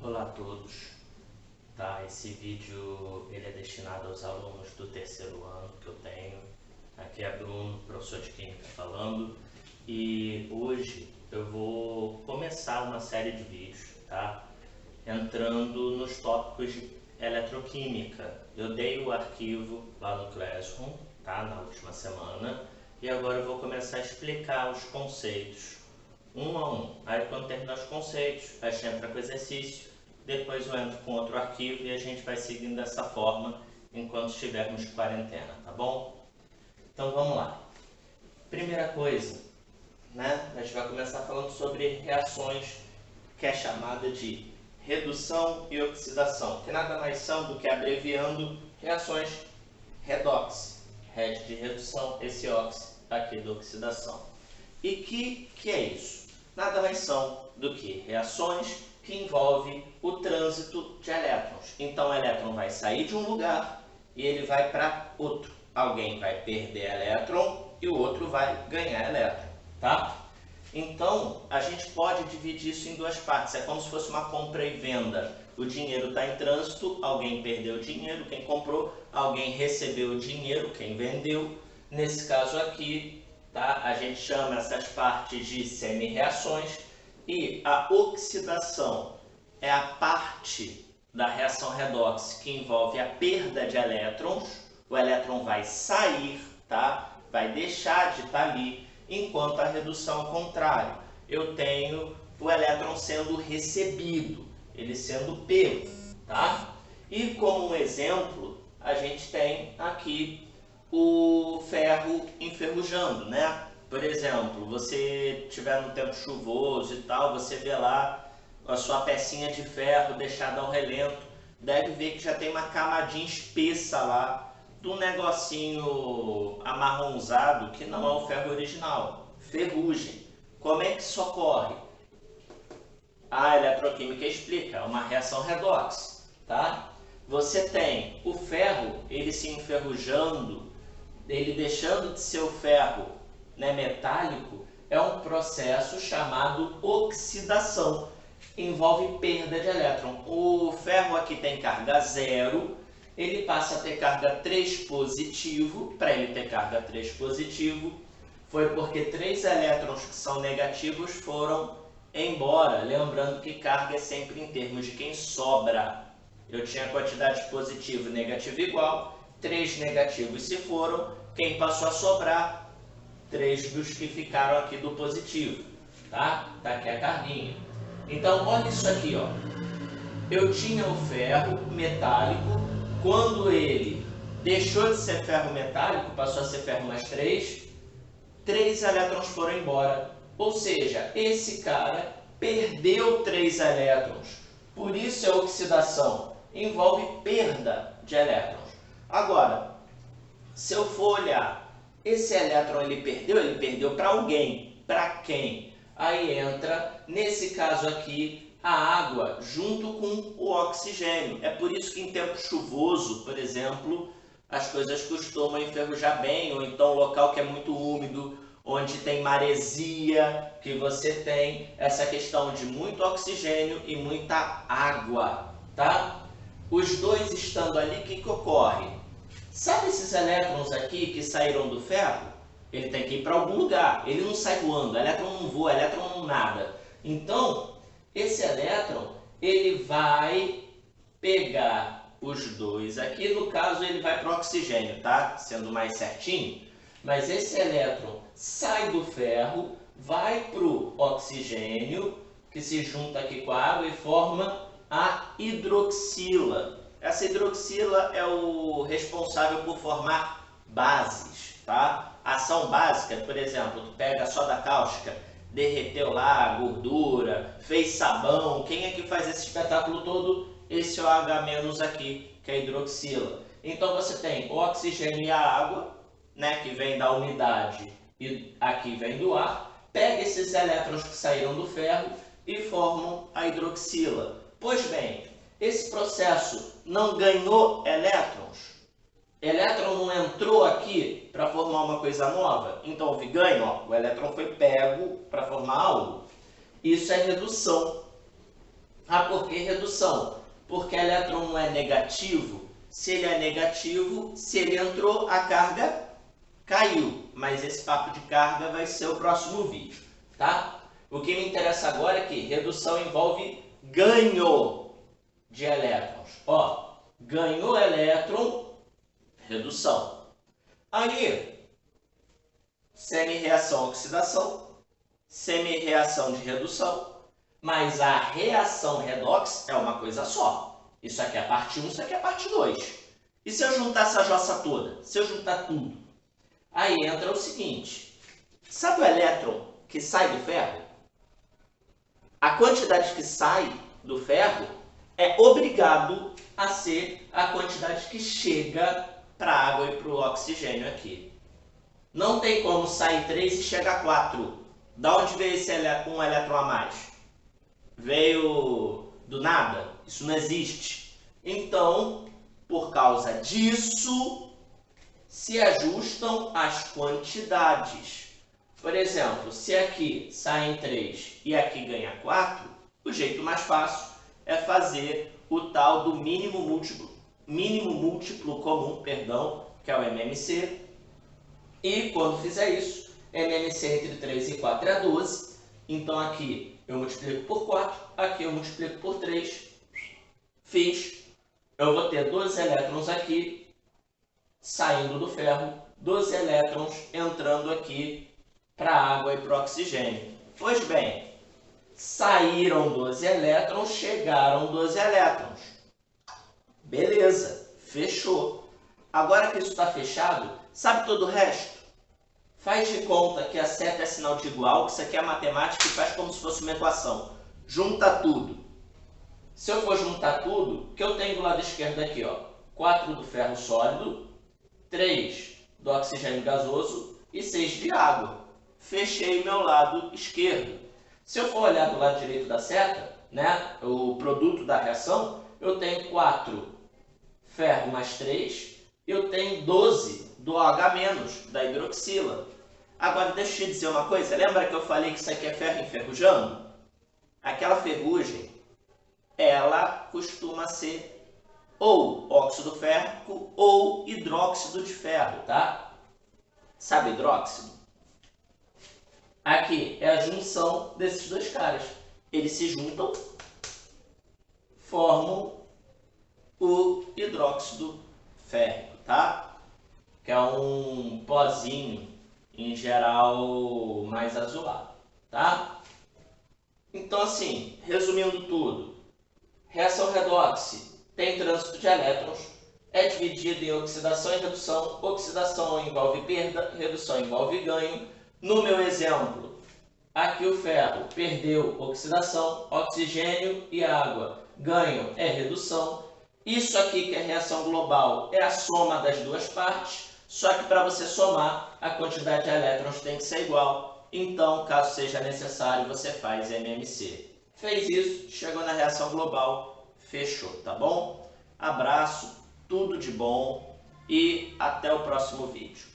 Olá a todos, tá? Esse vídeo ele é destinado aos alunos do terceiro ano que eu tenho. Aqui é Bruno, professor de Química falando, e hoje eu vou começar uma série de vídeos, tá? Entrando nos tópicos de eletroquímica. Eu dei o arquivo lá no Classroom, tá? Na última semana, e agora eu vou começar a explicar os conceitos um a um. Aí quando terminar os conceitos, a gente entra com o exercício, depois eu entro com outro arquivo e a gente vai seguindo dessa forma enquanto estivermos de quarentena, tá bom? Então vamos lá. Primeira coisa, né? A gente vai começar falando sobre reações que é chamada de redução e oxidação, que nada mais são do que, abreviando, reações redox. Red de redução, esse ox aqui de oxidação. E que é isso? Nada mais são do que reações que envolvem o trânsito de elétrons. Então o elétron vai sair de um lugar e ele vai para outro. Alguém vai perder elétron e o outro vai ganhar elétron, tá? Então a gente pode dividir isso em duas partes. É como se fosse uma compra e venda. O dinheiro está em trânsito, alguém perdeu o dinheiro, quem comprou, alguém recebeu o dinheiro, quem vendeu. Nesse caso aqui, tá? A gente chama essas partes de semi-reações, e a oxidação é a parte da reação redox que envolve a perda de elétrons. O elétron vai sair, tá? Vai deixar de estar ali, enquanto a redução ao contrário. Eu tenho o elétron sendo recebido, ele sendo pego, tá? E como um exemplo, a gente tem aqui o ferro enferrujando, né? Por exemplo, você estiver no tempo chuvoso e tal, você vê lá a sua pecinha de ferro deixada ao relento, deve ver que já tem uma camadinha espessa lá de um negocinho amarronzado que não é o ferro original, ferrugem. Como é que isso ocorre? A eletroquímica explica, é uma reação redox, tá? Você tem o ferro, ele se enferrujando, ele deixando de ser o ferro, né, metálico, é um processo chamado oxidação. Envolve perda de elétron. O ferro aqui tem carga 0, ele passa a ter carga 3 positivo. Para ele ter carga 3 positivo, foi porque 3 elétrons que são negativos foram embora. Lembrando que carga é sempre em termos de quem sobra. Eu tinha quantidade positiva e negativa igual, 3 negativos se foram, quem passou a sobrar? 3 dos que ficaram aqui do positivo, tá? Tá aqui a carguinha. Então, olha isso aqui, ó. Eu tinha o ferro metálico, quando ele deixou de ser ferro metálico, passou a ser ferro mais 3 elétrons foram embora. Ou seja, esse cara perdeu 3 elétrons. Por isso é oxidação. Envolve perda de elétrons. Agora, se eu for olhar, esse elétron ele perdeu para alguém. Para quem? Aí entra, nesse caso aqui, a água junto com o oxigênio. É por isso que em tempo chuvoso, por exemplo, as coisas costumam enferrujar bem, ou então local que é muito úmido, onde tem maresia, que você tem essa questão de muito oxigênio e muita água, tá? Os dois estando ali, o que ocorre? Sabe esses elétrons aqui que saíram do ferro? Ele tem que ir para algum lugar, ele não sai voando, elétron não voa, elétron não nada. Então, esse elétron, ele vai pegar os dois aqui, no caso ele vai para o oxigênio, tá? Sendo mais certinho. Mas esse elétron sai do ferro, vai para o oxigênio, que se junta aqui com a água e forma a hidroxila. Essa hidroxila é o responsável por formar bases, tá? Ação básica, por exemplo, tu pega a soda cáustica, derreteu lá a gordura, fez sabão, quem é que faz esse espetáculo todo? Esse OH- aqui, que é a hidroxila. Então você tem o oxigênio e a água, né, que vem da umidade e aqui vem do ar, pega esses elétrons que saíram do ferro e formam a hidroxila. Pois bem, esse processo não ganhou elétrons? Elétron não entrou aqui para formar uma coisa nova? Então houve ganho, ó, o elétron foi pego para formar algo. Isso é redução. Ah, por que redução? Porque elétron não é negativo. Se ele é negativo, se ele entrou, a carga caiu. Mas esse papo de carga vai ser o próximo vídeo, tá? O que me interessa agora é que redução envolve ganho de elétrons. Ó, ganhou elétron, redução. Aí, semi-reação oxidação, semi-reação de redução, mas a reação redox é uma coisa só. Isso aqui é a parte 1, isso aqui é a parte 2. E se eu juntar essa jossa toda? Se eu juntar tudo? Aí entra o seguinte, sabe o elétron que sai do ferro? A quantidade que sai do ferro é obrigado a ser a quantidade que chega para a água e para o oxigênio aqui. Não tem como sair 3 e chegar a 4. Da onde veio esse um elétron a mais? Veio do nada? Isso não existe. Então, por causa disso, se ajustam as quantidades. Por exemplo, se aqui saem 3 e aqui ganha 4, o jeito mais fácil é fazer o tal do mínimo múltiplo comum, que é o MMC. E quando fizer isso, MMC entre 3 e 4 é 12. Então aqui eu multiplico por 4, aqui eu multiplico por 3. Fiz. Eu vou ter 12 elétrons aqui saindo do ferro, 12 elétrons entrando aqui para a água e para o oxigênio. Pois bem, saíram 12 elétrons, chegaram 12 elétrons. Beleza, fechou. Agora que isso está fechado, sabe todo o resto? Faz de conta que a seta é sinal de igual, que isso aqui é matemática e faz como se fosse uma equação. Junta tudo. Se eu for juntar tudo, o que eu tenho do lado esquerdo aqui? Ó, 4 do ferro sólido, 3 do oxigênio gasoso e 6 de água. Fechei meu lado esquerdo. Se eu for olhar do lado direito da seta, né, o produto da reação, eu tenho 4 ferro mais 3, eu tenho 12 do OH-, da hidroxila. Agora, deixa eu te dizer uma coisa. Lembra que eu falei que isso aqui é ferro enferrujando? Aquela ferrugem, ela costuma ser ou óxido férrico ou hidróxido de ferro, tá? Sabe hidróxido? Aqui é a junção desses dois caras. Eles se juntam, formam o hidróxido férrico, tá? Que é um pozinho, em geral, mais azulado, tá? Então, assim, resumindo tudo, reação redox tem trânsito de elétrons, é dividida em oxidação e redução. Oxidação envolve perda, redução envolve ganho. No meu exemplo, aqui o ferro perdeu oxidação, oxigênio e água. Ganho é redução. Isso aqui, que é reação global, é a soma das duas partes, só que para você somar, a quantidade de elétrons tem que ser igual. Então, caso seja necessário, você faz MMC. Fez isso, chegou na reação global, fechou, tá bom? Abraço, tudo de bom e até o próximo vídeo.